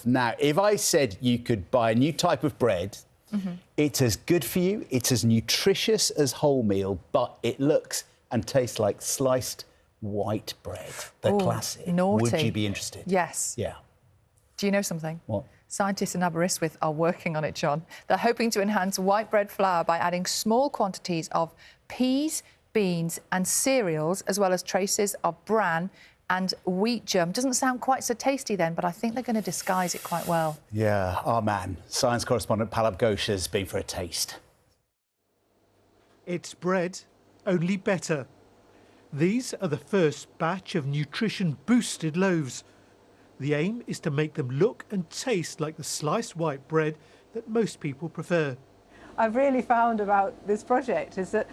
Now, if I said you could buy a new type of bread, it's as good for you, it's as nutritious as wholemeal, but it looks and tastes like sliced white bread, the classic. Naughty. Would you be interested? Yes. Yeah. Do you know something? What? Scientists in Aberystwyth are working on it, John. They're hoping to enhance white bread flour by adding small quantities of peas, beans and cereals, as well as traces of bran and wheat germ. Doesn't sound quite so tasty then, but I think they're going to disguise it quite well. Yeah, our man, science correspondent Palab Ghosh has been for a taste. It's bread, only better. These are the first batch of nutrition-boosted loaves. The aim is to make them look and taste like the sliced white bread that most people prefer. I've really found about this project is that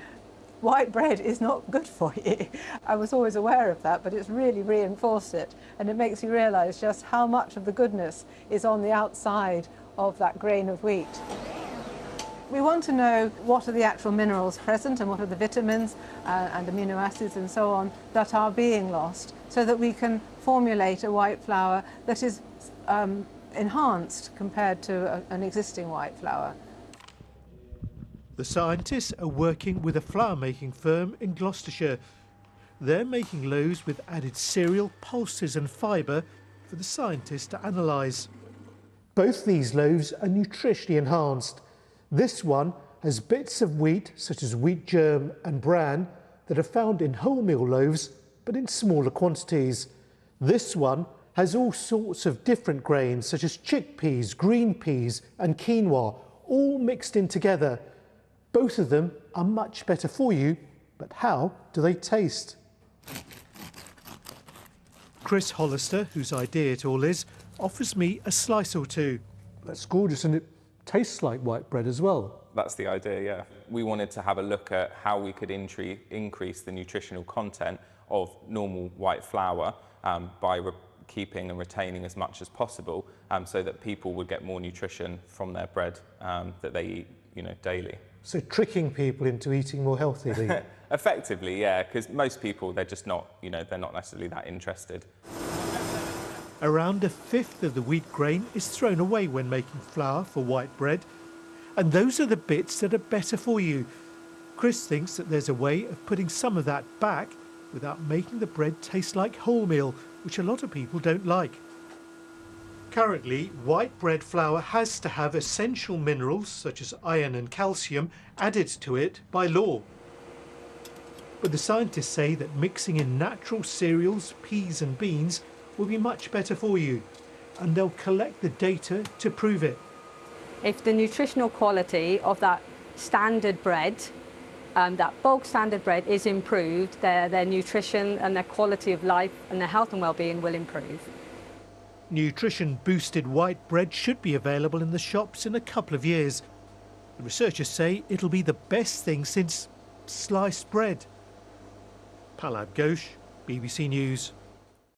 white bread is not good for you. I was always aware of that, but it's really reinforced it, and it makes you realise just how much of the goodness is on the outside of that grain of wheat. We want to know what are the actual minerals present and what are the vitamins and amino acids and so on that are being lost, so that we can formulate a white flour that is enhanced compared to an existing white flour. The scientists are working with a flour-making firm in Gloucestershire. They're making loaves with added cereal, pulses and fibre for the scientists to analyse. Both these loaves are nutritionally enhanced. This one has bits of wheat, such as wheat germ and bran, that are found in wholemeal loaves, but in smaller quantities. This one has all sorts of different grains, such as chickpeas, green peas and quinoa, all mixed in together. Both of them are much better for you, but how do they taste? Chris Hollister, whose idea it all is, offers me a slice or two. That's gorgeous, and it tastes like white bread as well. That's the idea, yeah. We wanted to have a look at how we could increase the nutritional content of normal white flour by keeping and retaining as much as possible, so that people would get more nutrition from their bread that they eat, daily. So tricking people into eating more healthily? Effectively, yeah, because most people, they're just not, they're not necessarily that interested. Around a fifth of the wheat grain is thrown away when making flour for white bread, and those are the bits that are better for you. Chris thinks that there's a way of putting some of that back without making the bread taste like wholemeal, which a lot of people don't like. Currently, white bread flour has to have essential minerals such as iron and calcium added to it by law. But the scientists say that mixing in natural cereals, peas and beans will be much better for you, and they'll collect the data to prove it. If the nutritional quality of that standard bread, that bulk standard bread is improved, their nutrition and their quality of life and their health and well-being will improve. Nutrition-boosted white bread should be available in the shops in a couple of years. The researchers say it'll be the best thing since sliced bread. Palab Ghosh, BBC News.